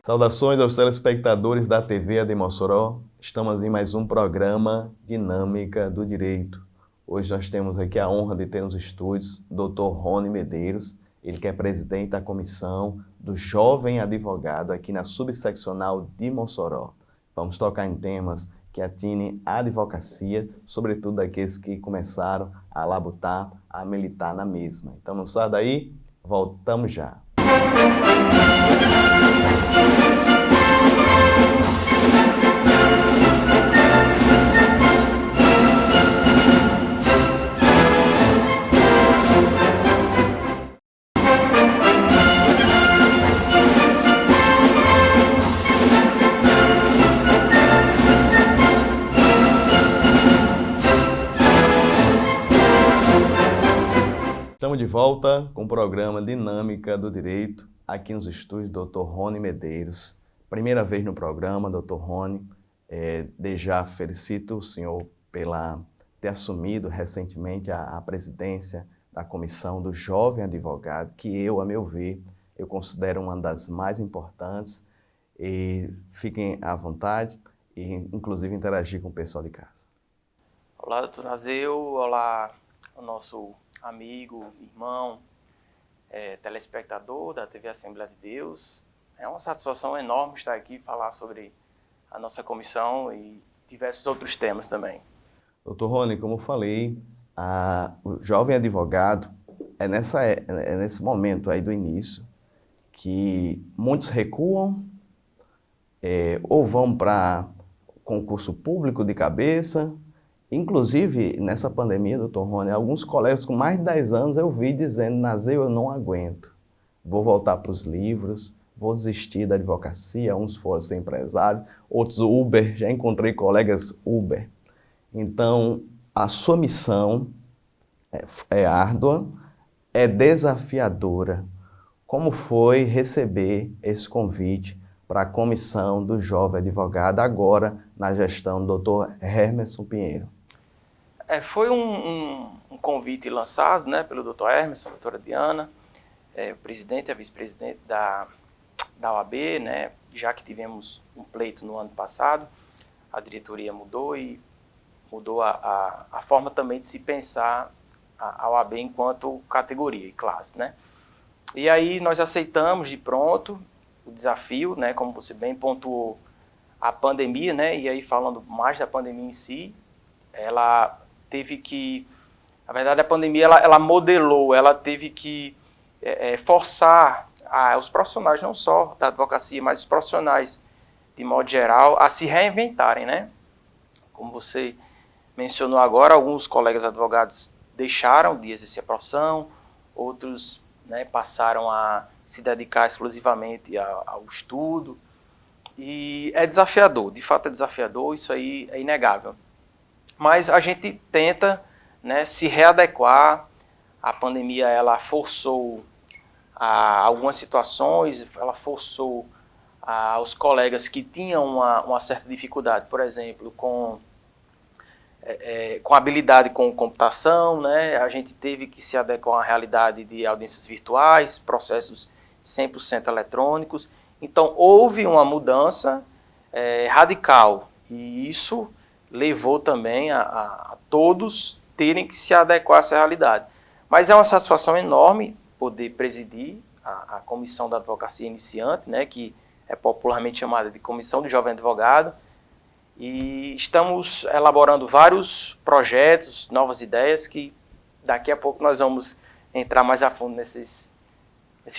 Saudações aos telespectadores da TV de Mossoró. Estamos em mais um programa Dinâmica do Direito. Hoje nós temos aqui a honra de ter nos estúdios o Dr. Rony Medeiros, ele que é presidente da comissão do Jovem Advogado aqui na subseccional de Mossoró. Vamos tocar em temas que atinem a advocacia, sobretudo aqueles que começaram a labutar, a militar na mesma. Então não sai daí, voltamos já. Estamos de volta com o programa Dinâmica do Direito, aqui nos estúdios do Dr. Rony Medeiros. Primeira vez no programa, Dr. Rony. Desde já felicito o senhor pela ter assumido recentemente a presidência da comissão do Jovem Advogado, que eu, a meu ver, eu considero uma das mais importantes. E fiquem à vontade e, inclusive, interagir com o pessoal de casa. Olá, doutor Nazeu. Olá, o nosso amigo, irmão, telespectador da TV Assembleia de Deus. É uma satisfação enorme estar aqui e falar sobre a nossa comissão e diversos outros temas também. Doutor Rony, como eu falei, o jovem advogado é nesse momento aí do início que muitos recuam ou vão para concurso público de cabeça. Inclusive, nessa pandemia, doutor Rony, alguns colegas com mais de 10 anos eu vi dizendo: Nazeu, eu não aguento, vou voltar para os livros, vou desistir da advocacia. Uns foram ser empresários, outros Uber, já encontrei colegas Uber. Então, a sua missão é árdua, é desafiadora. Como foi receber esse convite para a comissão do Jovem Advogado, agora na gestão do doutor Hermeson Pinheiro? Foi um convite lançado, né, pelo doutor Hermeson, a doutora Diana, o presidente e a vice-presidente da OAB, né, já que tivemos um pleito no ano passado, a diretoria mudou e mudou a forma também de se pensar a OAB enquanto categoria e classe, né. E aí nós aceitamos de pronto o desafio, né, como você bem pontuou, a pandemia, né, e aí falando mais da pandemia em si, ela teve que, na verdade a pandemia ela modelou, ela teve que forçar os profissionais, não só da advocacia, mas os profissionais de modo geral, a se reinventarem, né? Como você mencionou agora, alguns colegas advogados deixaram de exercer a profissão, outros, né, passaram a se dedicar exclusivamente ao estudo, e é desafiador, de fato é desafiador, isso aí é inegável. Mas a gente tenta, né, se readequar. A pandemia ela forçou algumas situações, ela forçou os colegas que tinham uma certa dificuldade, por exemplo, com habilidade com computação, né, a gente teve que se adequar à realidade de audiências virtuais, processos 100% eletrônicos. Então, houve uma mudança radical, e isso levou também a todos terem que se adequar a essa realidade. Mas é uma satisfação enorme poder presidir a Comissão da Advocacia Iniciante, né, que é popularmente chamada de Comissão do Jovem Advogado, e estamos elaborando vários projetos, novas ideias, que daqui a pouco nós vamos entrar mais a fundo nesses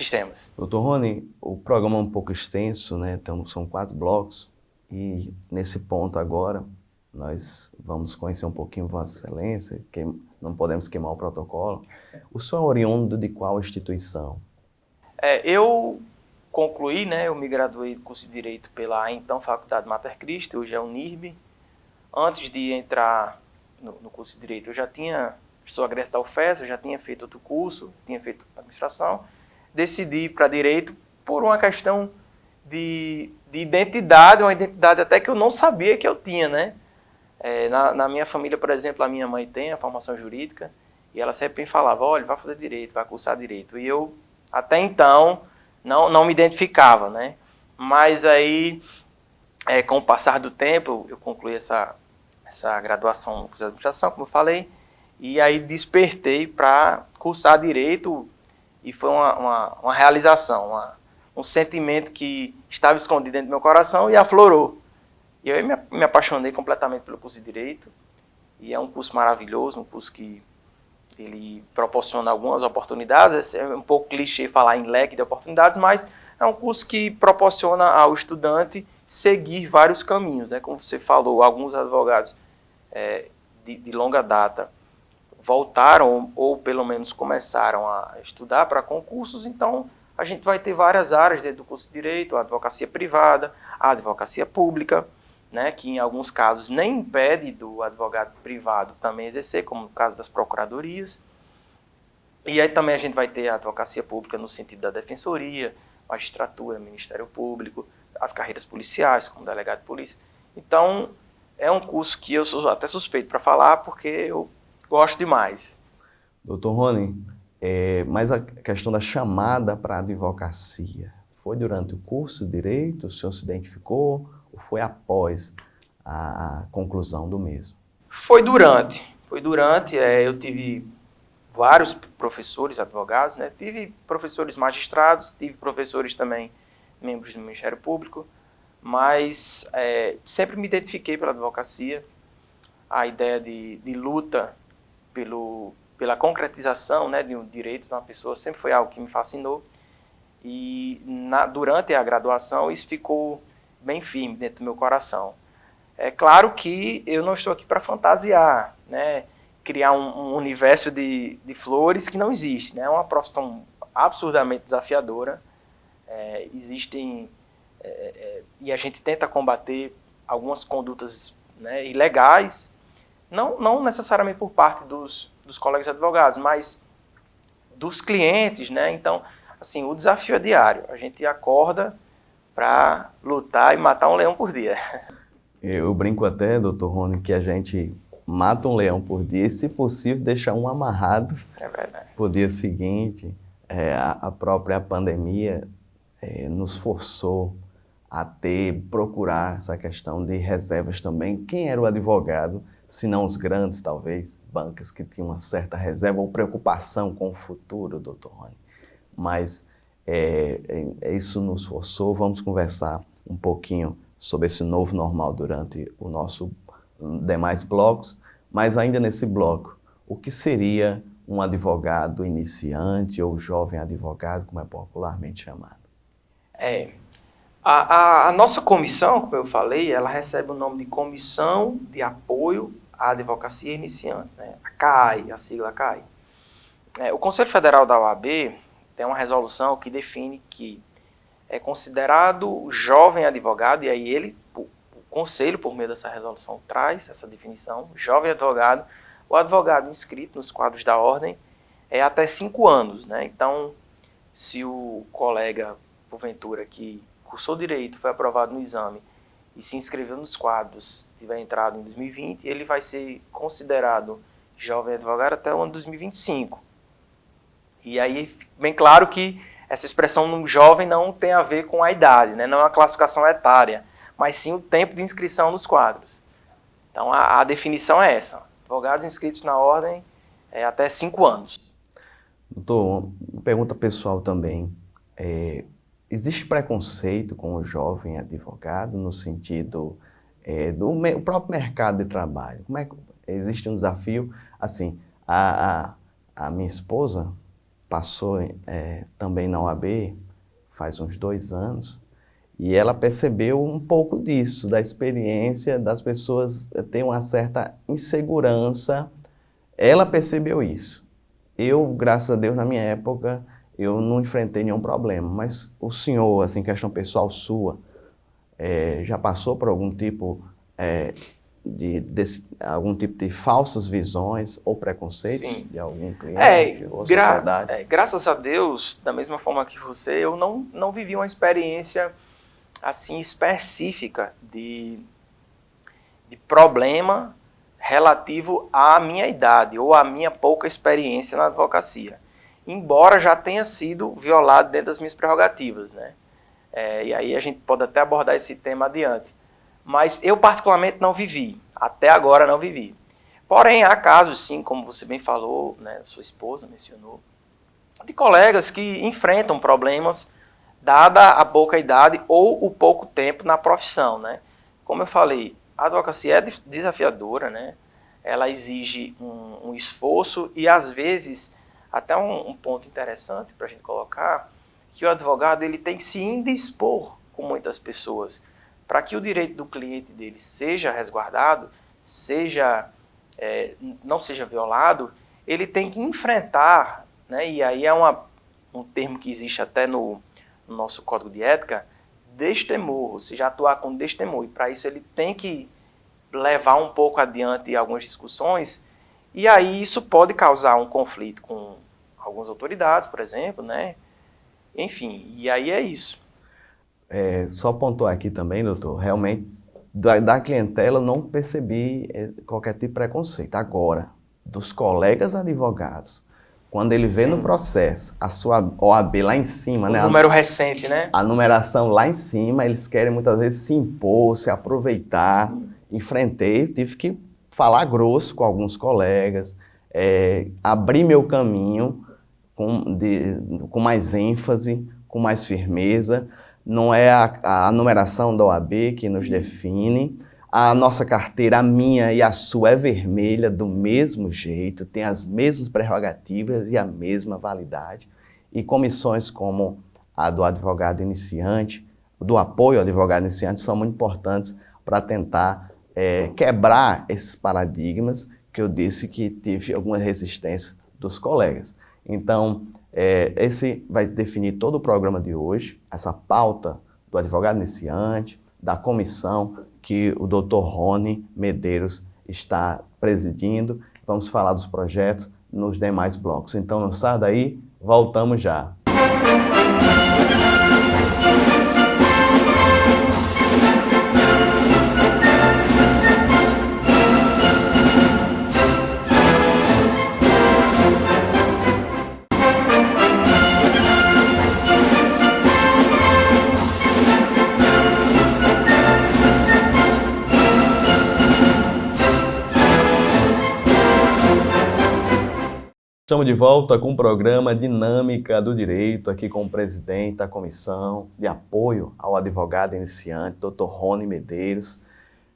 temas. Doutor Rony, o programa é um pouco extenso, né? Então, são 4 blocos, e nesse ponto agora nós vamos conhecer um pouquinho Vossa Excelência, que não podemos queimar o protocolo. O senhor é oriundo de qual instituição? Eu concluí, né, eu me graduei do curso de Direito pela então Faculdade Mater Christi, hoje é o NIRB. Antes de entrar no curso de Direito, eu já sou egresso da UFES, eu já tinha feito outro curso, tinha feito administração. Decidi ir para Direito por uma questão de identidade, uma identidade até que eu não sabia que eu tinha, né? Na minha família, por exemplo, a minha mãe tem a formação jurídica e ela sempre me falava: olha, vai fazer direito, vai cursar direito. E eu, até então, não me identificava, né? Mas aí, com o passar do tempo, eu concluí essa graduação em administração, como eu falei, e aí despertei para cursar direito, e foi uma realização, um sentimento que estava escondido dentro do meu coração e aflorou. E eu me apaixonei completamente pelo curso de Direito, e é um curso maravilhoso, um curso que ele proporciona algumas oportunidades. É um pouco clichê falar em leque de oportunidades, mas é um curso que proporciona ao estudante seguir vários caminhos, né? Como você falou, alguns advogados de longa data voltaram ou pelo menos começaram a estudar para concursos, então a gente vai ter várias áreas dentro do curso de Direito: a advocacia privada, a advocacia pública, né, que em alguns casos nem impede do advogado privado também exercer, como no caso das procuradorias. E aí também a gente vai ter a advocacia pública no sentido da defensoria, magistratura, Ministério Público, as carreiras policiais, como delegado de polícia. Então, é um curso que eu sou até suspeito para falar, porque eu gosto demais. Doutor Rony, mas a questão da chamada para a advocacia, foi durante o curso de Direito, o senhor se identificou, ou foi após a conclusão do mesmo? Foi durante, eu tive vários professores advogados, né? Tive professores magistrados, tive professores também membros do Ministério Público, mas sempre me identifiquei pela advocacia. A ideia de luta pela concretização, né, de um direito de uma pessoa sempre foi algo que me fascinou, e durante a graduação isso ficou bem firme dentro do meu coração. É claro que eu não estou aqui para fantasiar, né, criar um universo de flores que não existe, né? É uma profissão absurdamente desafiadora. Existem, e a gente tenta combater algumas condutas, né, ilegais, não necessariamente por parte dos colegas advogados, mas dos clientes, né? Então, assim, o desafio é diário. A gente acorda para lutar e matar um leão por dia. Eu brinco até, doutor Rony, que a gente mata um leão por dia e, se possível, deixa um amarrado para o dia seguinte. A própria pandemia nos forçou a procurar essa questão de reservas também. Quem era o advogado, se não os grandes, talvez, bancas que tinham uma certa reserva ou preocupação com o futuro, doutor Rony? Mas isso nos forçou. Vamos conversar um pouquinho sobre esse novo normal durante o nosso demais blocos, mas ainda nesse bloco, o que seria um advogado iniciante ou jovem advogado, como é popularmente chamado? A nossa comissão, como eu falei, ela recebe o nome de Comissão de Apoio à Advocacia Iniciante, né? A CAI, a sigla CAI. O Conselho Federal da OAB tem uma resolução que define que é considerado jovem advogado, e aí o Conselho, por meio dessa resolução, traz essa definição: jovem advogado, o advogado inscrito nos quadros da ordem até 5 anos, né? Então, se o colega, porventura, que cursou Direito, foi aprovado no exame e se inscreveu nos quadros, tiver entrado em 2020, ele vai ser considerado jovem advogado até o ano 2025. E aí, bem claro que essa expressão no jovem não tem a ver com a idade, né? Não é uma classificação etária, mas sim o tempo de inscrição nos quadros. Então, a definição é essa: advogados inscritos na ordem até 5 anos. Doutor, uma pergunta pessoal também. Existe preconceito com o jovem advogado no sentido do próprio mercado de trabalho? Existe um desafio? Assim, a minha esposa passou também na OAB faz uns 2 anos, e ela percebeu um pouco disso, da experiência das pessoas terem uma certa insegurança. Ela percebeu isso. Eu, graças a Deus, na minha época, eu não enfrentei nenhum problema. Mas o senhor, assim, questão pessoal sua, já passou por algum tipo de falsas visões ou preconceitos? Sim. De algum cliente ou sociedade? Graças a Deus, da mesma forma que você, eu não vivi uma experiência assim específica de problema relativo à minha idade ou à minha pouca experiência na advocacia, embora já tenha sido violado dentro das minhas prerrogativas, né? E aí a gente pode até abordar esse tema adiante. Mas eu particularmente não vivi, até agora não vivi. Porém, há casos sim, como você bem falou, né, sua esposa mencionou, de colegas que enfrentam problemas dada a pouca idade ou o pouco tempo na profissão, né? Como eu falei, a advocacia é desafiadora, né? Ela exige um esforço e, às vezes, até um ponto interessante para a gente colocar, que o advogado ele tem que se indispor com muitas pessoas para que o direito do cliente dele seja resguardado, não seja violado, ele tem que enfrentar, né? E aí é um termo que existe até no nosso código de ética, destemor, ou seja, atuar com destemor. E para isso ele tem que levar um pouco adiante algumas discussões, e aí isso pode causar um conflito com algumas autoridades, por exemplo, né? Enfim, e aí é isso. Só pontuar aqui também, doutor, realmente, da clientela eu não percebi qualquer tipo de preconceito. Agora, dos colegas advogados, quando ele vê no Sim. processo a sua OAB lá em cima, O né, número recente, né? a numeração lá em cima, eles querem muitas vezes se impor, se aproveitar. Enfrentei, tive que falar grosso com alguns colegas, abrir meu caminho com mais ênfase, com mais firmeza. Não é a numeração da OAB que nos define. A nossa carteira, a minha e a sua, é vermelha do mesmo jeito, tem as mesmas prerrogativas e a mesma validade. E comissões como a do advogado iniciante, do apoio ao advogado iniciante, são muito importantes para tentar quebrar esses paradigmas que eu disse que tive alguma resistência dos colegas. Então, esse vai definir todo o programa de hoje, essa pauta do advogado iniciante, da comissão que o Dr. Rony Medeiros está presidindo. Vamos falar dos projetos nos demais blocos. Então, não sai daí, voltamos já. Estamos de volta com o programa Dinâmica do Direito, aqui com o presidente da Comissão de Apoio ao Advogado Iniciante, Dr. Rony Medeiros.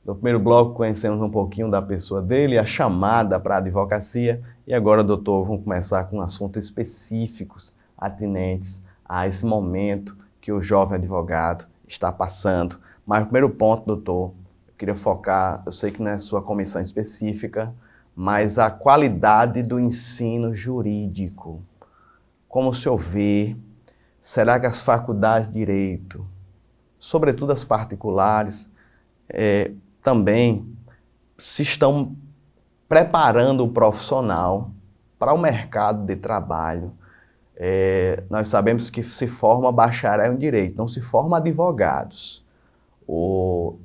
No primeiro bloco, conhecemos um pouquinho da pessoa dele, a chamada para a advocacia, e agora, doutor, vamos começar com assuntos específicos, atinentes a esse momento que o jovem advogado está passando. Mas o primeiro ponto, doutor, eu queria focar, eu sei que não é sua comissão específica, mas a qualidade do ensino jurídico. Como o senhor vê, será que as faculdades de direito, sobretudo as particulares, também se estão preparando o profissional para o mercado de trabalho? Nós sabemos que se forma bacharel em direito, não se forma advogados. O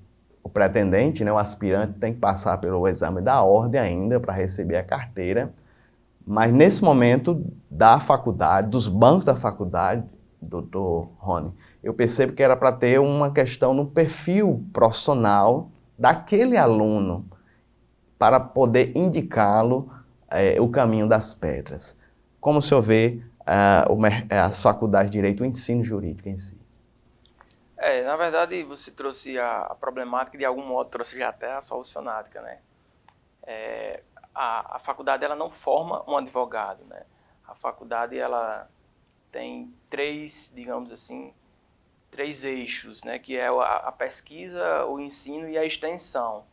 pretendente, né, o aspirante, tem que passar pelo exame da ordem ainda para receber a carteira, mas nesse momento da faculdade, dos bancos da faculdade, doutor Rony, eu percebo que era para ter uma questão no perfil profissional daquele aluno para poder indicá-lo o caminho das pedras. Como o senhor vê as faculdades de direito, o ensino jurídico em si? Na verdade, você trouxe a problemática e de algum modo trouxe já até a solucionática, né? A faculdade ela não forma um advogado, né? A faculdade ela tem digamos assim, três eixos, né? Que é a pesquisa, o ensino e a extensão.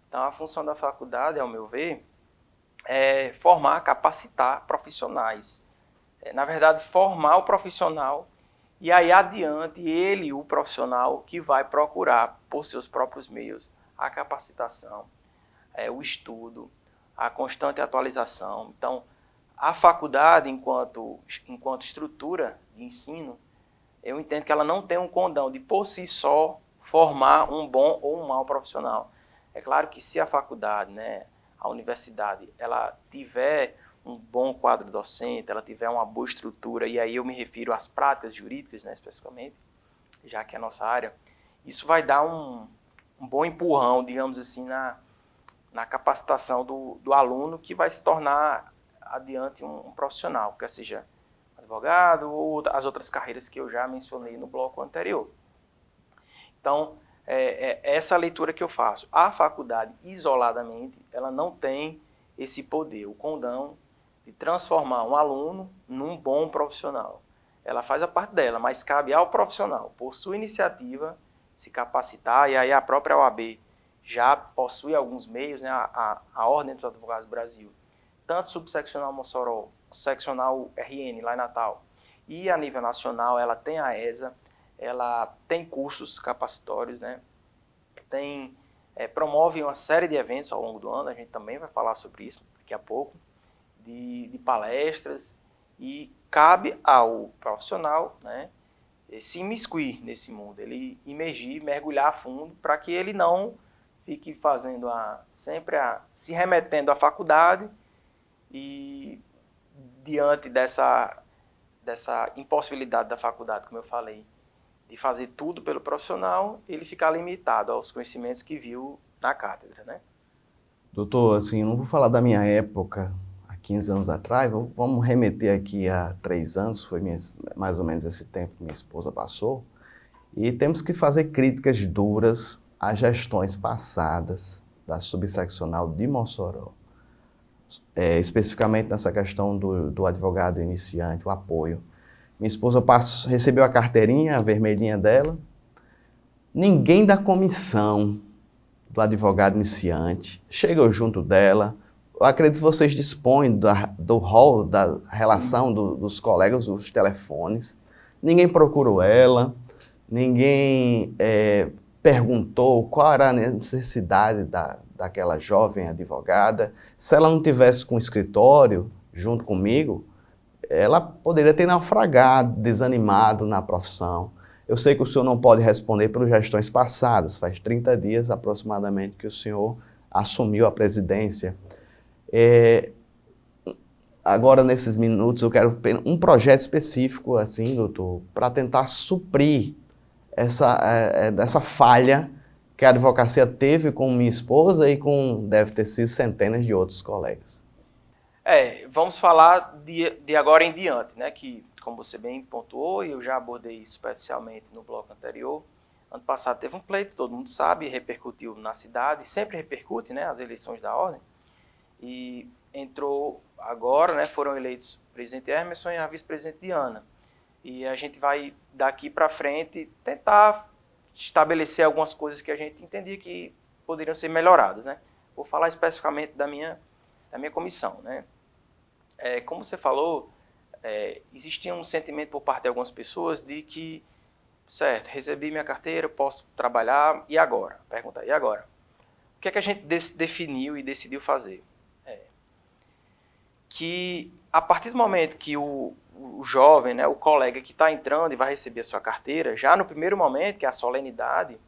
Então, a função da faculdade, ao meu ver, é formar, capacitar profissionais. Na verdade, formar o profissional e aí adiante ele, o profissional, que vai procurar por seus próprios meios a capacitação, o estudo, a constante atualização. Então, a faculdade, enquanto estrutura de ensino, eu entendo que ela não tem um condão de, por si só, formar um bom ou um mau profissional. É claro que se a faculdade, né, a universidade, ela tiver um bom quadro docente, ela tiver uma boa estrutura, e aí eu me refiro às práticas jurídicas, né, especificamente, já que é a nossa área, isso vai dar um bom empurrão, digamos assim, na capacitação do aluno, que vai se tornar adiante um profissional, quer seja advogado ou as outras carreiras que eu já mencionei no bloco anterior. Então, essa leitura que eu faço. A faculdade, isoladamente, ela não tem esse poder, o condão de transformar um aluno num bom profissional. Ela faz a parte dela, mas cabe ao profissional, por sua iniciativa, se capacitar, e aí a própria OAB já possui alguns meios, né, a Ordem dos Advogados do Brasil, tanto subseccional Mossoró, seccional RN, lá em Natal, e a nível nacional ela tem a ESA, ela tem cursos capacitórios, né, promove uma série de eventos ao longo do ano, a gente também vai falar sobre isso daqui a pouco, de palestras, e cabe ao profissional, né, se imiscuir nesse mundo, ele imergir, mergulhar a fundo, para que ele não fique fazendo se remetendo à faculdade e diante dessa impossibilidade da faculdade, como eu falei, de fazer tudo pelo profissional, ele ficar limitado aos conhecimentos que viu na cátedra, né? Doutor, assim, eu não vou falar da minha época, há 15 anos atrás, vamos remeter aqui a 3 anos, foi mais ou menos esse tempo que minha esposa passou, e temos que fazer críticas duras às gestões passadas da subseccional de Mossoró, especificamente nessa questão do advogado iniciante, o apoio. Minha esposa recebeu a carteirinha, a vermelhinha dela, ninguém da comissão do advogado iniciante chegou junto dela. Eu acredito que vocês dispõem do rol, da relação dos colegas, dos telefones. Ninguém procurou ela, ninguém perguntou qual era a necessidade daquela jovem advogada. Se ela não tivesse com o escritório junto comigo, ela poderia ter naufragado, desanimado na profissão. Eu sei que o senhor não pode responder pelas gestões passadas, faz 30 dias aproximadamente que o senhor assumiu a presidência. Agora, nesses minutos, eu quero um projeto específico, assim, doutor, para tentar suprir essa falha que a advocacia teve com minha esposa e deve ter sido centenas de outros colegas. Vamos falar de agora em diante, né, que, como você bem pontuou, e eu já abordei isso superficialmente no bloco anterior, ano passado teve um pleito, todo mundo sabe, repercutiu na cidade, sempre repercute, né, as eleições da ordem, e entrou agora, né, foram eleitos o presidente Emerson e a vice-presidente Diana, e a gente vai, daqui para frente, tentar estabelecer algumas coisas que a gente entendia que poderiam ser melhoradas, né. Vou falar especificamente da minha comissão, né. Como você falou, existia um sentimento por parte de algumas pessoas de que, certo, recebi minha carteira, posso trabalhar, e agora? Pergunta, e agora? O que é que a gente definiu e decidiu fazer? Que a partir do momento que o jovem, né, o colega que está entrando e vai receber a sua carteira, já no primeiro momento, que é a solenidade,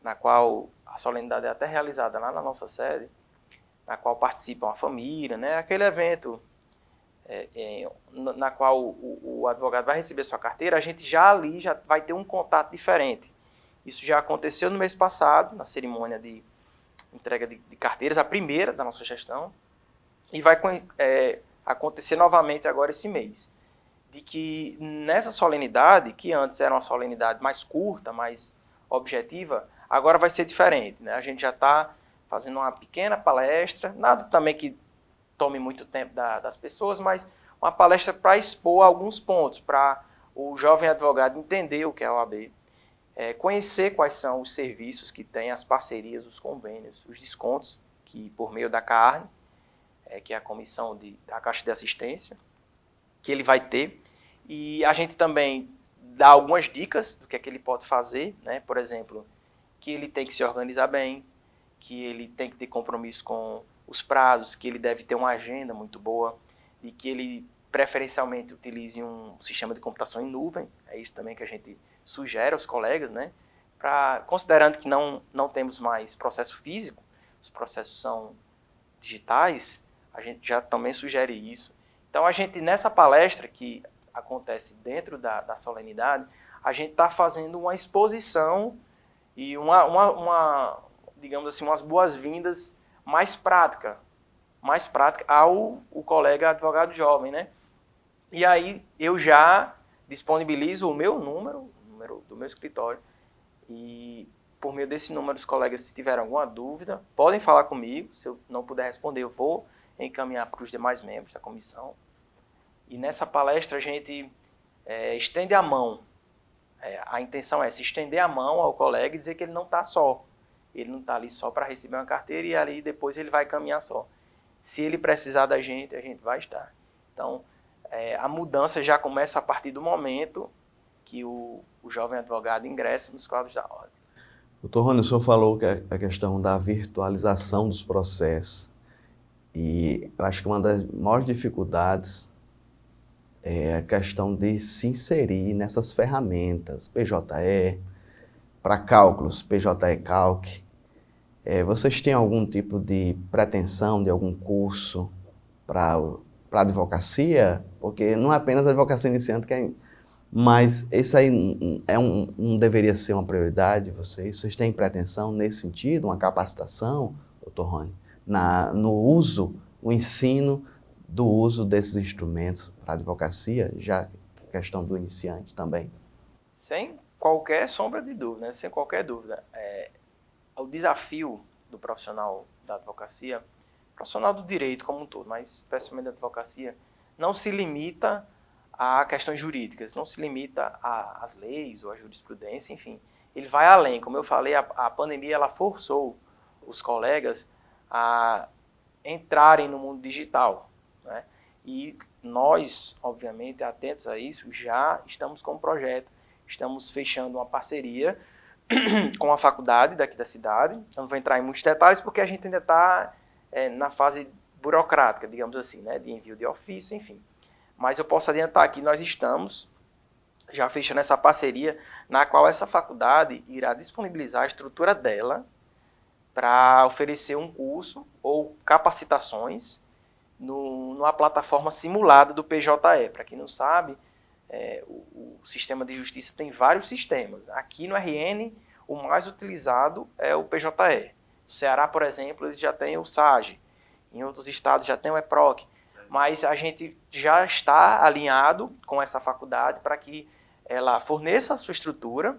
na qual a solenidade é até realizada lá na nossa sede, na qual participa uma família, né, aquele evento na qual o advogado vai receber sua carteira, a gente já vai ter um contato diferente. Isso já aconteceu no mês passado, na cerimônia de entrega de carteiras, a primeira da nossa gestão, e vai acontecer novamente agora esse mês. De que nessa solenidade, que antes era uma solenidade mais curta, mais objetiva, agora vai ser diferente, né? A gente já está fazendo uma pequena palestra, nada também que tome muito tempo das pessoas, mas uma palestra para expor alguns pontos, para o jovem advogado entender o que é a OAB, conhecer quais são os serviços que tem, as parcerias, os convênios, os descontos, que por meio da CARNE, que é a comissão da Caixa de Assistência, que ele vai ter, e a gente também dá algumas dicas do que é que ele pode fazer, né? Por exemplo, que ele tem que se organizar bem, que ele tem que ter compromisso com os prazos, que ele deve ter uma agenda muito boa e que ele preferencialmente utilize um sistema de computação em nuvem. É isso também que a gente sugere aos colegas, né? Considerando que não temos mais processo físico, os processos são digitais, a gente já também sugere isso. Então, a gente, nessa palestra que acontece dentro da solenidade, a gente está fazendo uma exposição e digamos assim, umas boas-vindas mais prática ao colega advogado jovem, né? E aí eu já disponibilizo o meu número do meu escritório, e por meio desse número, os colegas, se tiverem alguma dúvida, podem falar comigo. Se eu não puder responder, eu vou encaminhar para os demais membros da comissão. E nessa palestra a gente estende a mão. A intenção é se estender a mão ao colega e dizer que ele não está só. Ele não está ali só para receber uma carteira e ali depois ele vai caminhar só. Se ele precisar da gente, a gente vai estar. Então, a mudança já começa a partir do momento que o jovem advogado ingressa nos quadros da ordem. Doutor Rony, o senhor falou que a questão da virtualização dos processos. E eu acho que uma das maiores dificuldades é a questão de se inserir nessas ferramentas, PJE, para cálculos, PJE Calc. Vocês têm algum tipo de pretensão de algum curso para advocacia? Porque não é apenas a advocacia iniciante, mas isso aí não deveria ser uma prioridade de vocês? Vocês têm pretensão nesse sentido, uma capacitação, doutor Rony, o ensino do uso desses instrumentos para a advocacia, já questão do iniciante também? Sem qualquer sombra de dúvida, né? Sem qualquer dúvida. O desafio do profissional da advocacia, profissional do direito como um todo, mas especialmente da advocacia, não se limita a questões jurídicas, não se limita às leis ou à jurisprudência, enfim. Ele vai além. Como eu falei, a pandemia ela forçou os colegas a entrarem no mundo digital, né? E nós, obviamente, atentos a isso, já estamos com um projeto, estamos fechando uma parceria com a faculdade daqui da cidade. Eu não vou entrar em muitos detalhes porque a gente ainda está na fase burocrática, digamos assim, né, de envio de ofício, enfim. Mas eu posso adiantar que nós estamos já fechando essa parceria na qual essa faculdade irá disponibilizar a estrutura dela para oferecer um curso ou capacitações numa plataforma simulada do PJE. Para quem não sabe, o sistema de justiça tem vários sistemas. Aqui no RN, o mais utilizado é o PJE. No Ceará, por exemplo, eles já têm o SAGE. Em outros estados já tem o EPROC. Mas a gente já está alinhado com essa faculdade para que ela forneça a sua estrutura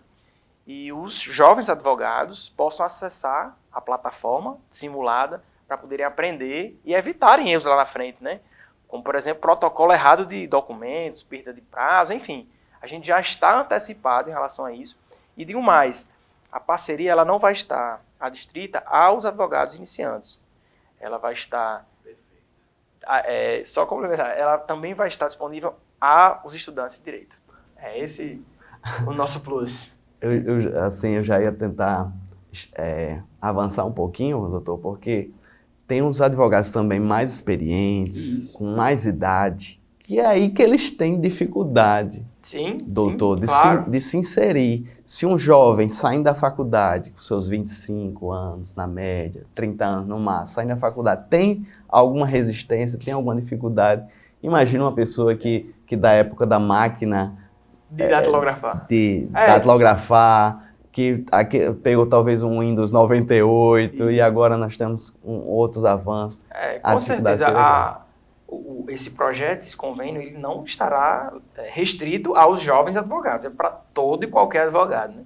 e os jovens advogados possam acessar a plataforma simulada para poderem aprender e evitarem erros lá na frente, né? Como, por exemplo, protocolo errado de documentos, perda de prazo, enfim. A gente já está antecipado em relação a isso. E digo mais, a parceria ela não vai estar adstrita aos advogados iniciantes. Ela vai estar... só complementar, ela também vai estar disponível aos estudantes de direito. É esse o nosso plus. Eu já ia tentar avançar um pouquinho, doutor, porque tem uns advogados também mais experientes, Isso. com mais idade, que é aí que eles têm dificuldade, sim, doutor, sim, claro. de se inserir. Se um jovem saindo da faculdade, com seus 25 anos, na média, 30 anos no máximo, saindo da faculdade, tem alguma resistência, tem alguma dificuldade. Imagina uma pessoa que da época da máquina... De datilografar. Datilografar, que pegou talvez um Windows 98 e agora nós temos outros avanços. Com certeza, esse projeto, esse convênio, ele não estará restrito aos jovens advogados, é para todo e qualquer advogado, né?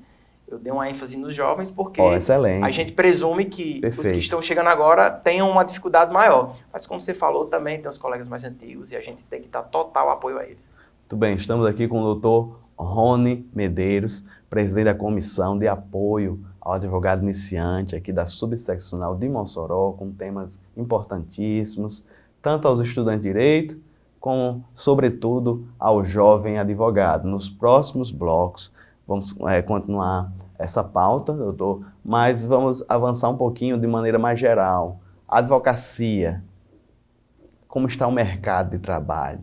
Eu dei uma ênfase nos jovens porque a gente presume que os que estão chegando agora tenham uma dificuldade maior. Mas como você falou, também tem os colegas mais antigos e a gente tem que dar total apoio a eles. Muito bem, estamos aqui com o doutor Rony Medeiros, presidente da Comissão de Apoio ao Advogado Iniciante aqui da Subseccional de Mossoró, com temas importantíssimos, tanto aos estudantes de Direito, como, sobretudo, ao jovem advogado. Nos próximos blocos, vamos continuar essa pauta, doutor, mas vamos avançar um pouquinho de maneira mais geral. A advocacia, como está o mercado de trabalho?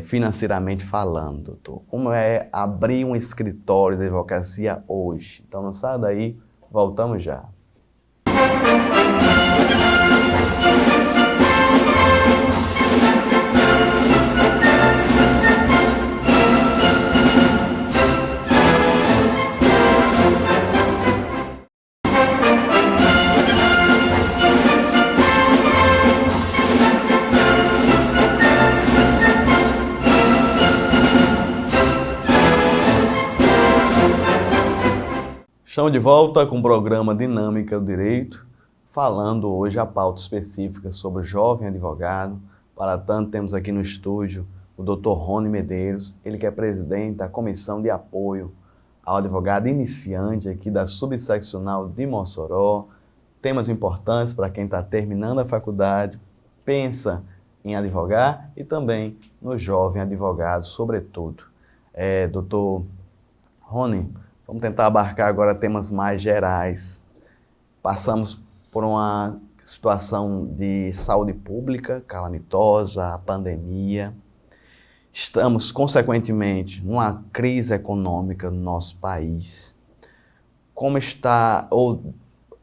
Financeiramente falando, doutor. Como é abrir um escritório de advocacia hoje? Então não sai daí, voltamos já. Estamos de volta com o programa Dinâmica do Direito, falando hoje a pauta específica sobre o jovem advogado. Para tanto, temos aqui no estúdio o Dr. Rony Medeiros, ele que é presidente da Comissão de Apoio ao Advogado Iniciante aqui da Subseccional de Mossoró. Temas importantes para quem está terminando a faculdade, pensa em advogar e também no jovem advogado, sobretudo. Dr. Rony, vamos tentar abarcar agora temas mais gerais. Passamos por uma situação de saúde pública calamitosa, a pandemia. Estamos, consequentemente, numa crise econômica no nosso país. Como está, ou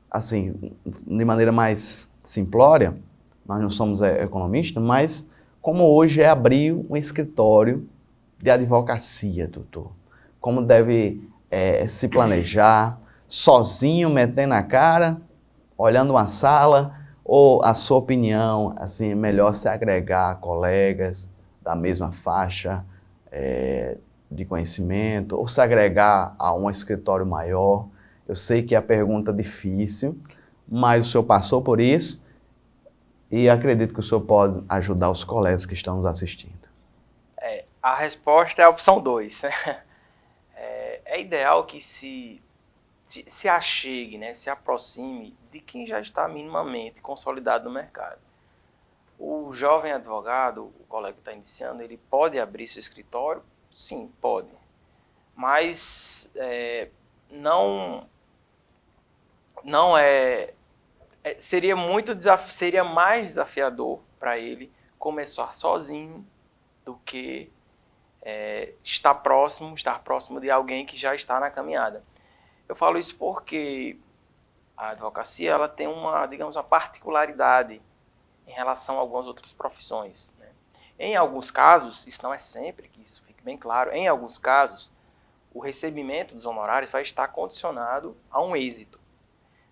assim, de maneira mais simplória, nós não somos economistas, mas como hoje é abrir um escritório de advocacia, doutor? Como deve se planejar, sozinho, metendo a cara, olhando uma sala, ou a sua opinião, assim, é melhor se agregar a colegas da mesma faixa de conhecimento, ou se agregar a um escritório maior? Eu sei que é a pergunta difícil, mas o senhor passou por isso e acredito que o senhor pode ajudar os colegas que estão nos assistindo. A resposta é a opção 2. É ideal que se achegue, né, se aproxime de quem já está minimamente consolidado no mercado. O jovem advogado, o colega que está iniciando, ele pode abrir seu escritório? Sim, pode. Mas seria mais desafiador para ele começar sozinho do que estar próximo de alguém que já está na caminhada. Eu falo isso porque a advocacia ela tem uma particularidade em relação a algumas outras profissões, né? Em alguns casos, isso não é sempre, que isso fique bem claro, em alguns casos, o recebimento dos honorários vai estar condicionado a um êxito.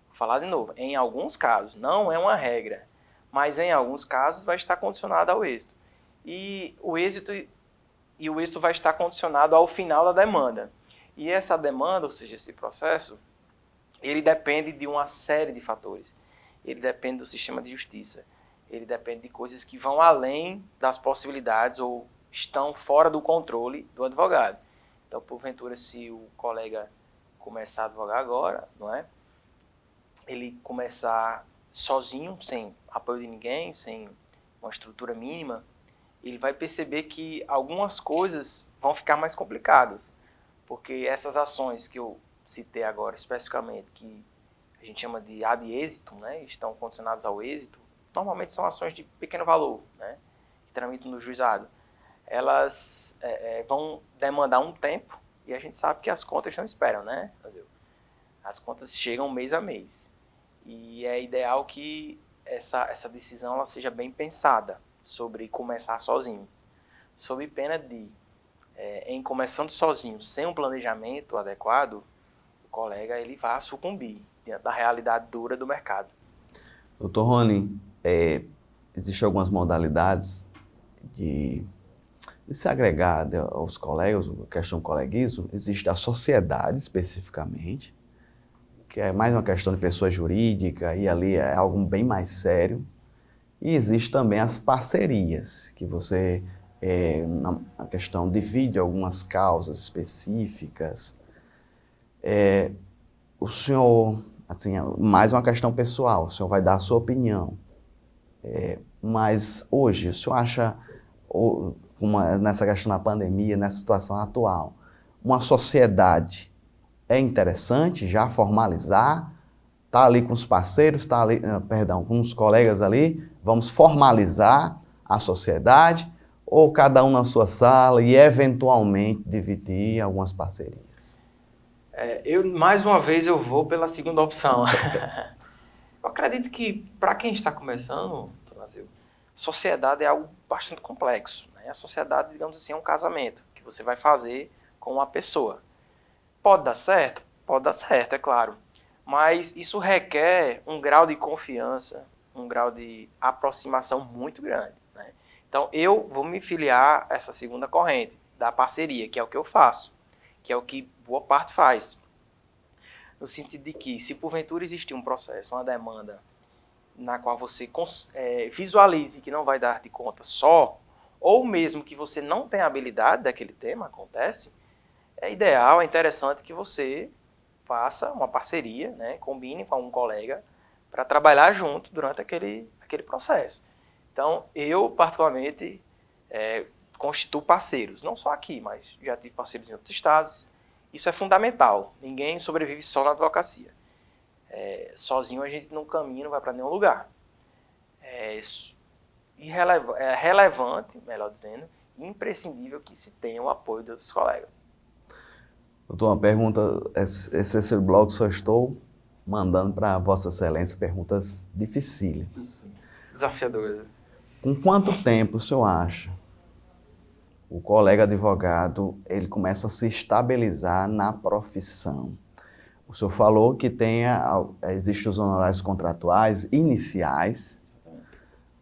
Vou falar de novo, em alguns casos, não é uma regra, mas em alguns casos vai estar condicionado ao êxito. E o êxito vai estar condicionado ao final da demanda. E essa demanda, ou seja, esse processo, ele depende de uma série de fatores. Ele depende do sistema de justiça. Ele depende de coisas que vão além das possibilidades ou estão fora do controle do advogado. Então, porventura, se o colega começar a advogar agora, não é? Ele começar sozinho, sem apoio de ninguém, sem uma estrutura mínima, ele vai perceber que algumas coisas vão ficar mais complicadas. Porque essas ações que eu citei agora, especificamente, que a gente chama de ad êxito, né, estão condicionadas ao êxito, normalmente são ações de pequeno valor, né, que tramitam no juizado. Elas vão demandar um tempo e a gente sabe que as contas não esperam, né? As contas chegam mês a mês. E é ideal que essa decisão ela seja bem pensada sobre começar sozinho, sob pena de em começando sozinho, sem um planejamento adequado, o colega ele vai sucumbir diante da realidade dura do mercado. Doutor Rony, existem algumas modalidades de se agregar aos colegas, a questão do coleguismo. Existe a sociedade, especificamente, que é mais uma questão de pessoa jurídica, e ali é algo bem mais sério. E existe também as parcerias, que você, na questão, divide algumas causas específicas. O senhor, assim, mais uma questão pessoal, o senhor vai dar a sua opinião. Mas hoje, o senhor acha, nessa questão da pandemia, nessa situação atual, uma sociedade é interessante já formalizar? Está ali com os parceiros, está ali, com os colegas ali, vamos formalizar a sociedade, ou cada um na sua sala e eventualmente dividir algumas parcerias? Mais uma vez eu vou pela segunda opção. Eu acredito que para quem está começando no Brasil, sociedade é algo bastante complexo, né? A sociedade, digamos assim, é um casamento que você vai fazer com uma pessoa. Pode dar certo? Pode dar certo, é claro. Mas isso requer um grau de confiança, um grau de aproximação muito grande, né? Então, eu vou me filiar a essa segunda corrente da parceria, que é o que eu faço, que é o que boa parte faz. no sentido de que, se porventura existir um processo, uma demanda, na qual você visualize que não vai dar de conta só, ou mesmo que você não tenha habilidade daquele tema, acontece, é ideal, é interessante que você faça uma parceria, né, combine com algum colega para trabalhar junto durante aquele processo. Então, eu, particularmente, constituo parceiros, não só aqui, mas já tive parceiros em outros estados. Isso é fundamental. Ninguém sobrevive só na advocacia. Sozinho a gente não caminha, não vai para nenhum lugar. É relevante, melhor dizendo, imprescindível que se tenha o apoio de outros colegas. Doutor, uma pergunta, esse blog só estou mandando para Vossa Excelência perguntas dificílimas. Desafiadoras. Com quanto tempo o senhor acha o colega advogado ele começa a se estabilizar na profissão? O senhor falou que existem os honorários contratuais iniciais,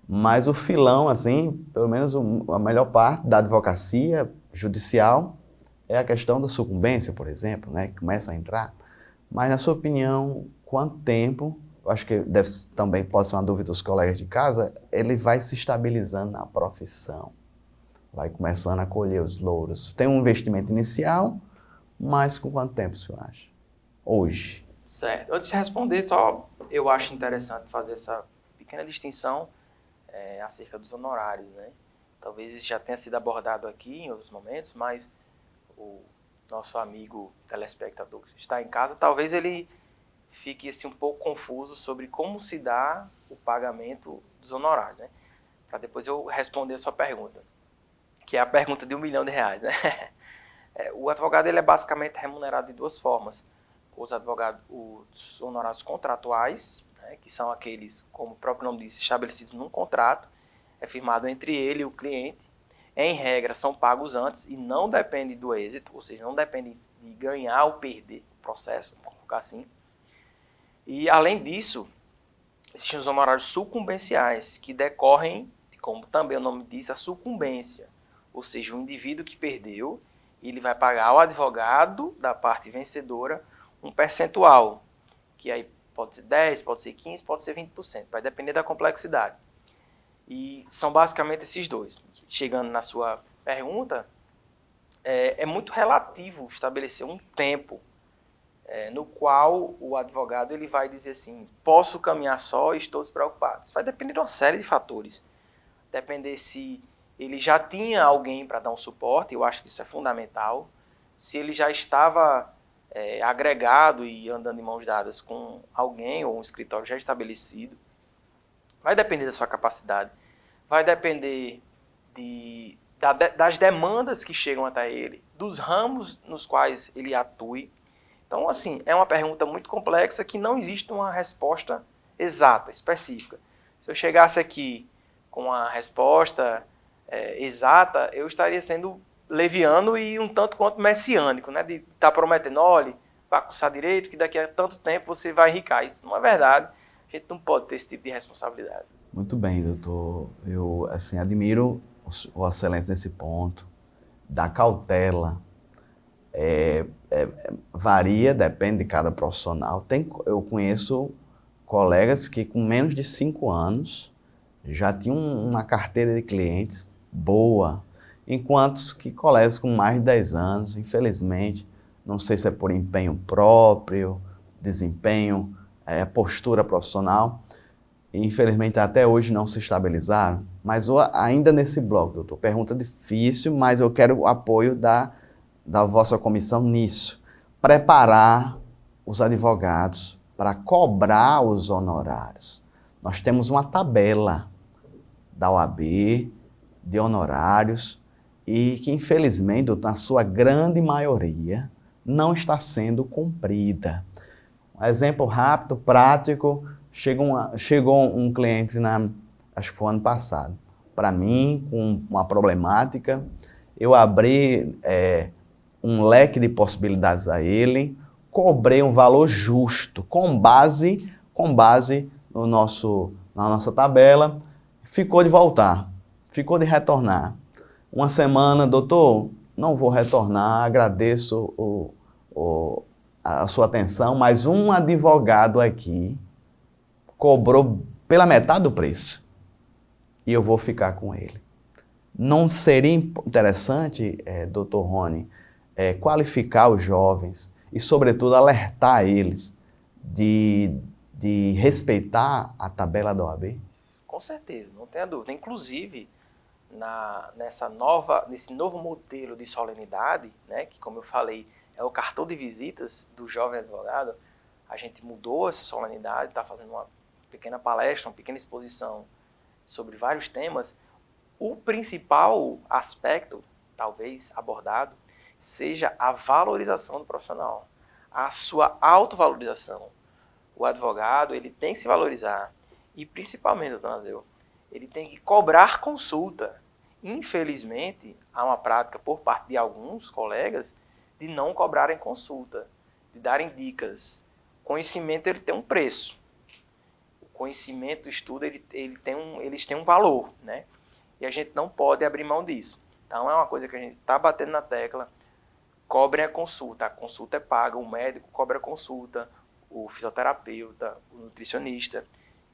mas o filão, assim, pelo menos a melhor parte da advocacia judicial é a questão da sucumbência, por exemplo, né, que começa a entrar. Mas, na sua opinião, quanto tempo, eu acho que também pode ser uma dúvida dos colegas de casa, ele vai se estabilizando na profissão, vai começando a colher os louros. Tem um investimento inicial, mas com quanto tempo o senhor acha? Hoje. Certo. Antes de responder, eu acho interessante fazer essa pequena distinção acerca dos honorários, né? Talvez isso já tenha sido abordado aqui em outros momentos, mas o nosso amigo telespectador que está em casa, talvez ele fique assim, um pouco confuso sobre como se dá o pagamento dos honorários, né? Para depois eu responder a sua pergunta, que é a pergunta de R$1 milhão, né? O advogado ele é basicamente remunerado de duas formas. Os honorários contratuais, né, que são aqueles, como o próprio nome diz, estabelecidos num contrato, é firmado entre ele e o cliente. Em regra, são pagos antes e não dependem do êxito, ou seja, não dependem de ganhar ou perder o processo, vamos colocar assim. E, além disso, existem os honorários sucumbenciais, que decorrem, como também o nome diz, a sucumbência. Ou seja, o indivíduo que perdeu, ele vai pagar ao advogado da parte vencedora um percentual, que aí pode ser 10%, pode ser 15%, pode ser 20%, vai depender da complexidade. E são basicamente esses dois. Chegando na sua pergunta, é muito relativo estabelecer um tempo no qual o advogado ele vai dizer assim, posso caminhar só e estou despreocupado. Isso vai depender de uma série de fatores. Depender se ele já tinha alguém para dar um suporte, eu acho que isso é fundamental. Se ele já estava agregado e andando de mãos dadas com alguém ou um escritório já estabelecido. Vai depender da sua capacidade. Vai depender das demandas que chegam até ele, dos ramos nos quais ele atue. Então, assim, é uma pergunta muito complexa que não existe uma resposta exata, específica. Se eu chegasse aqui com a resposta exata, eu estaria sendo leviano e um tanto quanto messiânico, né? De estar prometendo, olha, vai cursar direito, que daqui a tanto tempo você vai enricar. Isso não é verdade. A gente não pode ter esse tipo de responsabilidade. Muito bem, doutor. Eu, assim, admiro o Excelência nesse ponto, da cautela. Varia, depende de cada profissional. Eu conheço colegas que com menos de 5 anos já tinham uma carteira de clientes boa, enquanto que colegas com mais de 10 anos, infelizmente, não sei se é por empenho próprio, desempenho, postura profissional, infelizmente até hoje não se estabilizaram. Mas ainda nesse bloco, doutor, pergunta difícil, mas eu quero o apoio da vossa comissão nisso. Preparar os advogados para cobrar os honorários. Nós temos uma tabela da OAB de honorários e que, infelizmente, na sua grande maioria, não está sendo cumprida. Um exemplo rápido, prático, chegou um cliente, acho que foi ano passado, para mim, com uma problemática, eu abri um leque de possibilidades a ele, cobrei um valor justo, com base na nossa tabela, ficou de voltar, ficou de retornar. Uma semana, doutor, não vou retornar, agradeço a sua atenção, mas um advogado aqui cobrou pela metade do preço e eu vou ficar com ele. Não seria interessante, Dr. Rony, qualificar os jovens e, sobretudo, alertar eles de respeitar a tabela da OAB? Com certeza, não tenha dúvida. Inclusive, nesse novo modelo de solenidade, né, que, como eu falei, é o cartão de visitas do jovem advogado, a gente mudou essa solenidade, está fazendo uma pequena palestra, uma pequena exposição sobre vários temas. O principal aspecto, talvez, abordado, seja a valorização do profissional, a sua autovalorização. O advogado, ele tem que se valorizar e, principalmente, doutor Nazeu, ele tem que cobrar consulta. Infelizmente, há uma prática por parte de alguns colegas de não cobrarem consulta, de darem dicas. O conhecimento, ele tem um preço. O conhecimento, o estudo, eles têm um valor, né? E a gente não pode abrir mão disso. Então, é uma coisa que a gente está batendo na tecla. Cobrem a consulta é paga, o médico cobra a consulta, o fisioterapeuta, o nutricionista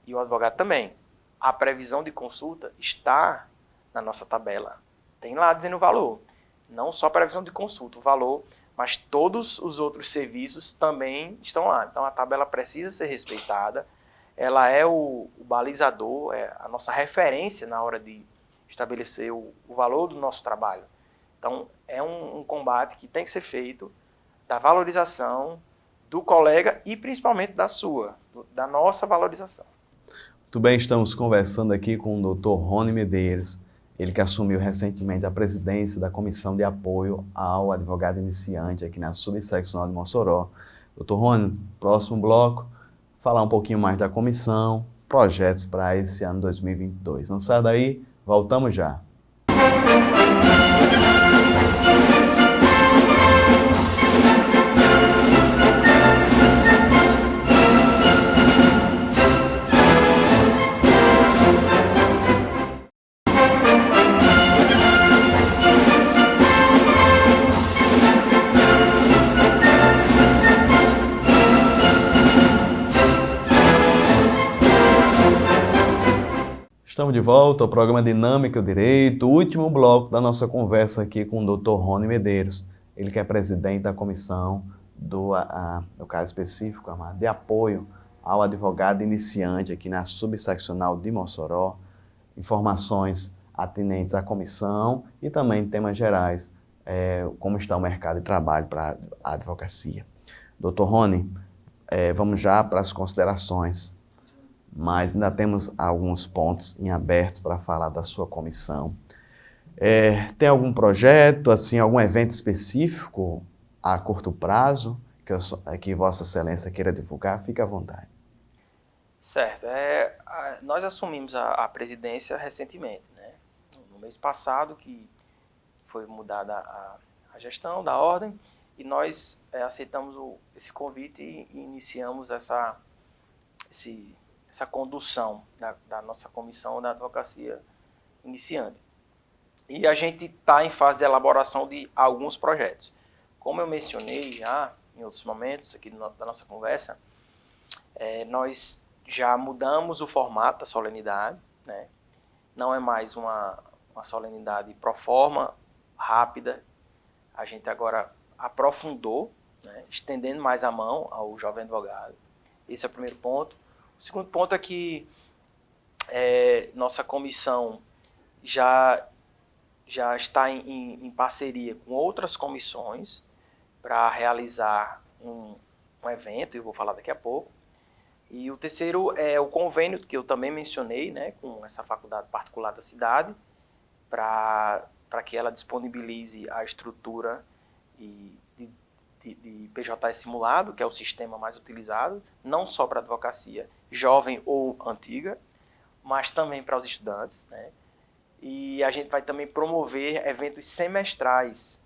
e o advogado também. A previsão de consulta está na nossa tabela. Tem lá dizendo o valor. Não só a previsão de consulta, o valor, mas todos os outros serviços também estão lá. Então, a tabela precisa ser respeitada. Ela é o balizador, é a nossa referência na hora de estabelecer o valor do nosso trabalho. Então, é um combate que tem que ser feito da valorização do colega e principalmente da nossa valorização. Muito bem, estamos conversando aqui com o Dr. Rony Medeiros, ele que assumiu recentemente a presidência da Comissão de Apoio ao Advogado Iniciante aqui na Subseccional de Mossoró. Dr. Rony, próximo bloco, falar um pouquinho mais da comissão, projetos para esse ano 2022. Não sai daí, voltamos já. Estamos de volta ao programa Dinâmica do Direito, o último bloco da nossa conversa aqui com o Dr. Rony Medeiros, ele que é presidente da comissão no caso específico, de apoio ao advogado iniciante aqui na Subseccional de Mossoró, informações atinentes à comissão e também temas gerais, como está o mercado de trabalho para a advocacia. Dr. Rony, vamos já para as considerações, mas ainda temos alguns pontos em aberto para falar da sua comissão. Tem algum projeto, assim, algum evento específico a curto prazo que Vossa Excelência queira divulgar? Fique à vontade. Certo. Nós assumimos a presidência recentemente, né? No mês passado, que foi mudada a gestão da ordem, e nós aceitamos esse convite e iniciamos essa condução da nossa comissão da advocacia iniciante. E a gente está em fase de elaboração de alguns projetos. Como eu mencionei já em outros momentos aqui da nossa conversa, nós já mudamos o formato da solenidade, né? Não é mais uma solenidade pro forma, rápida. A gente agora aprofundou, né? Estendendo mais a mão ao jovem advogado. Esse é o primeiro ponto. O segundo ponto é que nossa comissão já está em parceria com outras comissões para realizar um evento, eu vou falar daqui a pouco. E o terceiro é o convênio que eu também mencionei, né, com essa faculdade particular da cidade, para que ela disponibilize a estrutura de PJS simulado, que é o sistema mais utilizado, não só para a advocacia jovem ou antiga, mas também para os estudantes, né? E a gente vai também promover eventos semestrais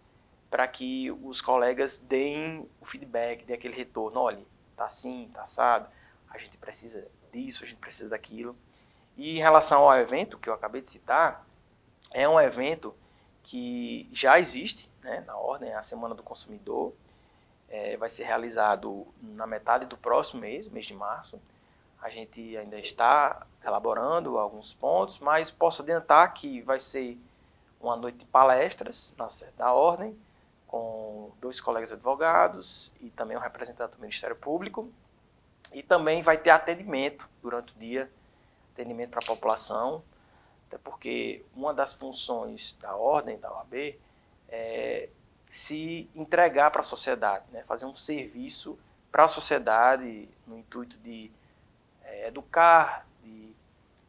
para que os colegas deem o feedback, deem aquele retorno. Olha, tá assim, tá assado, a gente precisa disso, a gente precisa daquilo. E em relação ao evento que eu acabei de citar, é um evento que já existe, né, na ordem, é a Semana do Consumidor. vai ser realizado na metade do próximo mês, mês de março. A gente ainda está elaborando alguns pontos, mas posso adiantar que vai ser uma noite de palestras na sede da Ordem, com 2 colegas advogados e também um representante do Ministério Público. E também vai ter atendimento durante o dia, atendimento para a população, até porque uma das funções da Ordem, da OAB, é se entregar para a sociedade, né? Fazer um serviço para a sociedade no intuito de educar, de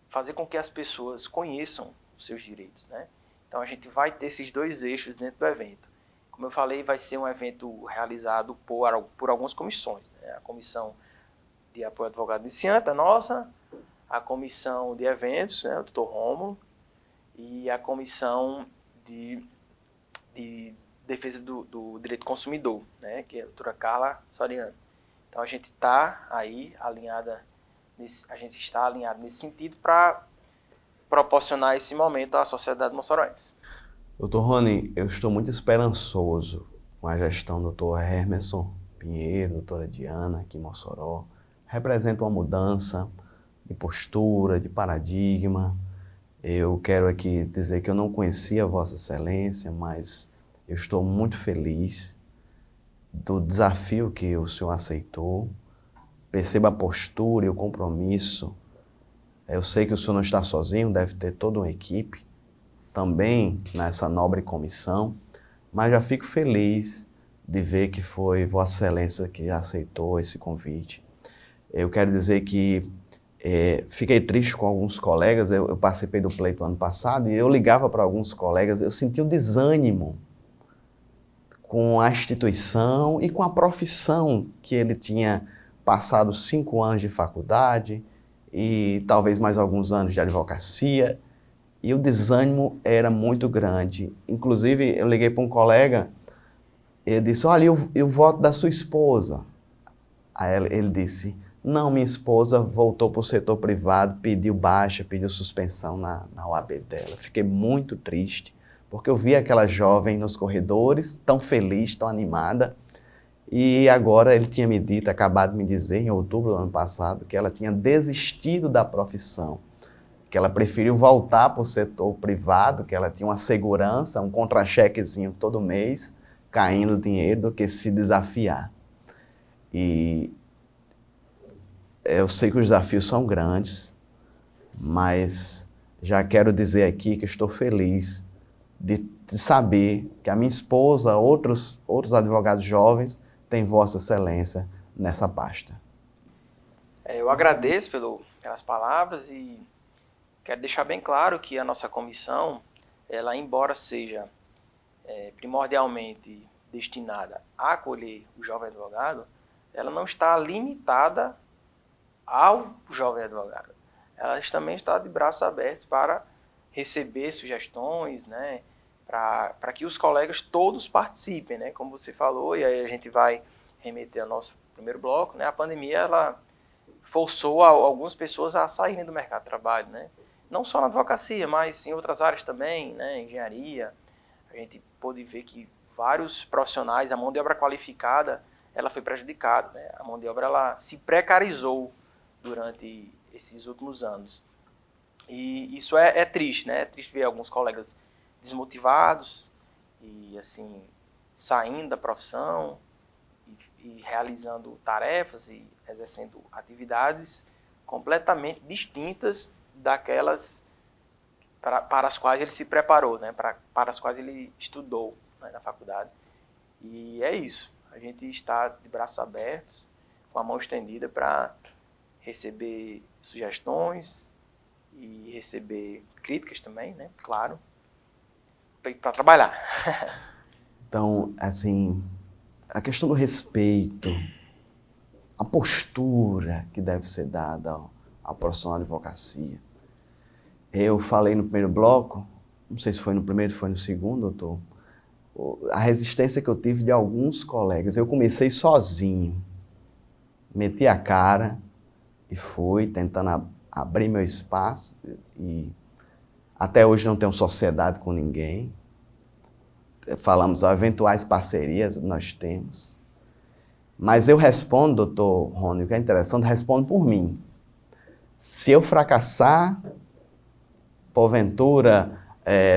fazer com que as pessoas conheçam os seus direitos, né? Então a gente vai ter esses 2 eixos dentro do evento. Como eu falei, vai ser um evento realizado por algumas comissões, né? A comissão de apoio ao advogado iniciante, a nossa, a comissão de eventos, né, o Dr. Rômulo, e a comissão de defesa do direito do consumidor, né, que é a doutora Carla Soriano. Então a gente está aí alinhado nesse sentido para proporcionar esse momento à sociedade moçoroense. Doutor Rony, eu estou muito esperançoso com a gestão do Dr. Hermerson Pinheiro, doutora Diana, aqui em Mossoró. Representa uma mudança de postura, de paradigma. Eu quero aqui dizer que eu não conhecia Vossa Excelência, mas eu estou muito feliz do desafio que o senhor aceitou. Perceba a postura e o compromisso. Eu sei que o senhor não está sozinho, deve ter toda uma equipe também nessa nobre comissão, mas já fico feliz de ver que foi Vossa Excelência que aceitou esse convite. Eu quero dizer que fiquei triste com alguns colegas, eu participei do pleito ano passado e eu ligava para alguns colegas, eu sentia o desânimo com a instituição e com a profissão que ele tinha passado 5 anos de faculdade e talvez mais alguns anos de advocacia, e o desânimo era muito grande. Inclusive, eu liguei para um colega, ele disse, olha, e o voto da sua esposa? Aí ele disse, não, minha esposa voltou para o setor privado, pediu baixa, pediu suspensão na OAB dela. Fiquei muito triste, porque eu vi aquela jovem nos corredores, tão feliz, tão animada, e agora ele tinha me dito, acabado de me dizer, em outubro do ano passado, que ela tinha desistido da profissão, que ela preferiu voltar para o setor privado, que ela tinha uma segurança, um contra-chequezinho todo mês, caindo dinheiro, do que se desafiar. E eu sei que os desafios são grandes, mas já quero dizer aqui que estou feliz de saber que a minha esposa, outros advogados jovens, têm Vossa Excelência nessa pasta. Eu agradeço pelas palavras e quero deixar bem claro que a nossa comissão, ela, embora seja primordialmente destinada a acolher o jovem advogado, ela não está limitada ao jovem advogado. Ela também está de braços abertos para receber sugestões, né, para que os colegas todos participem, né, como você falou, e aí a gente vai remeter ao nosso primeiro bloco, né, a pandemia ela forçou algumas pessoas a saírem do mercado de trabalho, né, não só na advocacia, mas em outras áreas também, né, engenharia. A gente pôde ver que vários profissionais, a mão de obra qualificada, ela foi prejudicada, né, a mão de obra ela se precarizou durante esses últimos anos. E isso é triste, né? É triste ver alguns colegas desmotivados e, assim, saindo da profissão e realizando tarefas e exercendo atividades completamente distintas daquelas para as quais ele se preparou, né? Para as quais ele estudou, né, na faculdade. E é isso. A gente está de braços abertos, com a mão estendida para receber sugestões e receber críticas também, né? Claro, para trabalhar. Então, assim, a questão do respeito, a postura que deve ser dada ao profissional de advocacia. Eu falei no primeiro bloco, não sei se foi no primeiro ou foi no segundo, doutor, a resistência que eu tive de alguns colegas. Eu comecei sozinho, meti a cara e fui tentando abrir meu espaço e até hoje não tenho sociedade com ninguém. Falamos, eventuais parcerias nós temos. Mas eu respondo, doutor Rony, o que é interessante, eu respondo por mim. Se eu fracassar, porventura,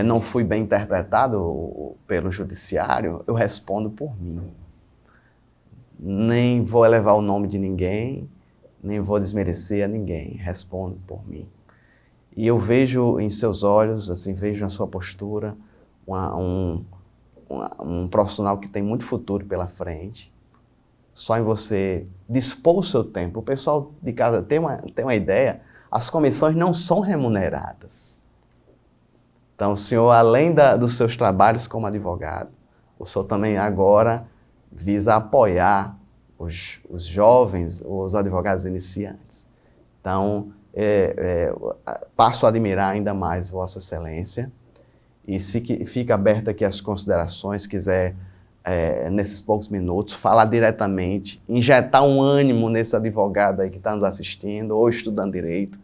não fui bem interpretado pelo judiciário, eu respondo por mim. Nem vou elevar o nome de ninguém, nem vou desmerecer a ninguém, respondo por mim. E eu vejo em seus olhos, assim, vejo na sua postura, um profissional que tem muito futuro pela frente. Só em você dispor o seu tempo. O pessoal de casa tem uma ideia, as comissões não são remuneradas. Então, o senhor, além dos seus trabalhos como advogado, o senhor também agora visa apoiar os jovens, os advogados iniciantes. Então, passo a admirar ainda mais Vossa Excelência e fica aberta aqui as considerações, quiser, nesses poucos minutos, falar diretamente, injetar um ânimo nesse advogado aí que está nos assistindo ou estudando direito,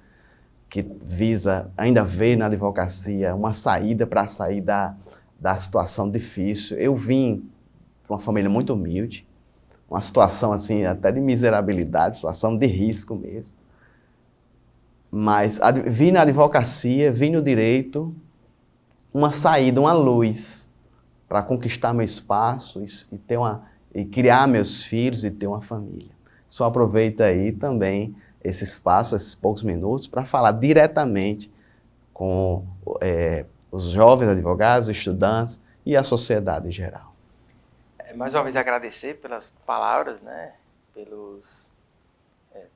que visa, ainda ver na advocacia uma saída para sair da situação difícil. Eu vim de uma família muito humilde, uma situação assim até de miserabilidade, situação de risco mesmo. Mas vi na advocacia, vi no direito uma saída, uma luz para conquistar meu espaço e criar meus filhos e ter uma família. Só aproveita aí também esse espaço, esses poucos minutos, para falar diretamente com os jovens advogados, estudantes e a sociedade em geral. Mais uma vez agradecer pelas palavras, né, pelos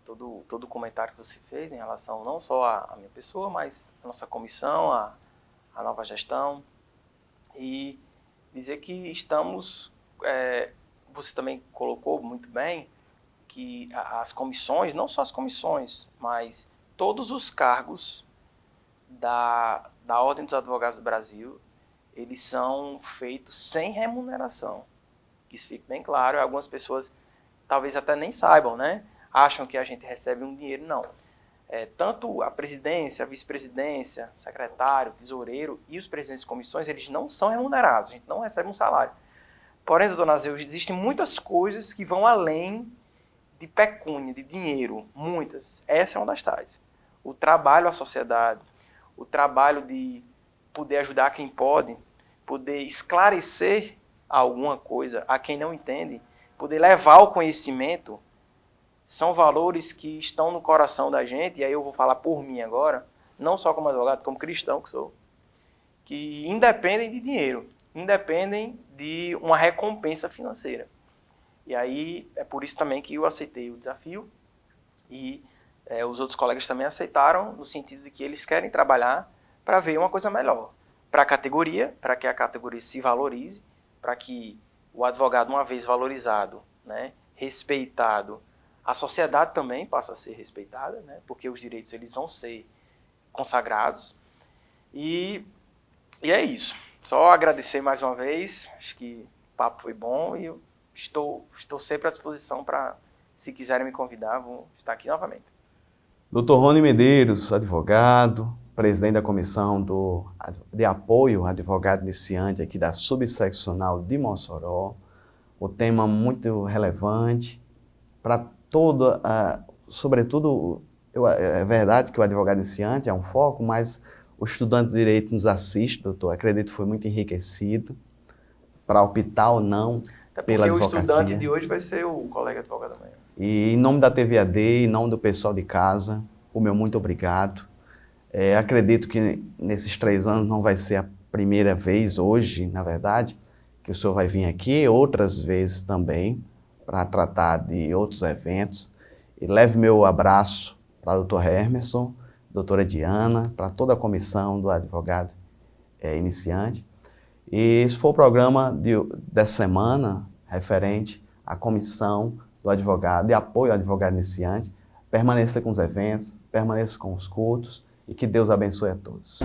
todo o comentário que você fez em relação não só à minha pessoa, mas à nossa comissão, à nova gestão, e dizer que estamos, você também colocou muito bem, que as comissões, não só as comissões, mas todos os cargos da Ordem dos Advogados do Brasil, eles são feitos sem remuneração. Que isso fique bem claro, algumas pessoas talvez até nem saibam, né? Acham que a gente recebe um dinheiro, não. Tanto a presidência, a vice-presidência, o secretário, o tesoureiro e os presidentes de comissões, eles não são remunerados, a gente não recebe um salário. Porém, doutor Naseu, existem muitas coisas que vão além de pecúnia, de dinheiro, muitas. Essa é uma das tais. O trabalho à sociedade, o trabalho de poder ajudar quem pode, poder esclarecer alguma coisa a quem não entende, poder levar o conhecimento, são valores que estão no coração da gente, e aí eu vou falar por mim agora, não só como advogado, como cristão que sou, que independem de dinheiro, independem de uma recompensa financeira. E aí é por isso também que eu aceitei o desafio e os outros colegas também aceitaram, no sentido de que eles querem trabalhar para ver uma coisa melhor, para a categoria, para que a categoria se valorize, para que o advogado, uma vez valorizado, né, respeitado, a sociedade também passa a ser respeitada, né, porque os direitos eles vão ser consagrados. E é isso. Só agradecer mais uma vez, acho que o papo foi bom e eu estou sempre à disposição para, se quiserem me convidar, vou estar aqui novamente. Dr. Rony Medeiros, advogado, presidente da comissão de apoio ao advogado iniciante aqui da Subseccional de Mossoró. O tema muito relevante para todo, sobretudo, é verdade que o advogado iniciante é um foco, mas o estudante de direito nos assiste, doutor, acredito que foi muito enriquecido para optar ou não pela advocacia. O estudante de hoje vai ser o colega advogado amanhã. E em nome da TVAD, em nome do pessoal de casa, o meu muito obrigado. Acredito que nesses 3 anos não vai ser a primeira vez hoje, na verdade, que o senhor vai vir aqui, outras vezes também, para tratar de outros eventos. E leve meu abraço para o Dr. Hermerson, doutora Diana, para toda a comissão do advogado iniciante. E esse foi o programa dessa semana, referente à comissão do advogado, de apoio ao advogado iniciante. Permaneça com os eventos, permaneça com os cultos e que Deus abençoe a todos.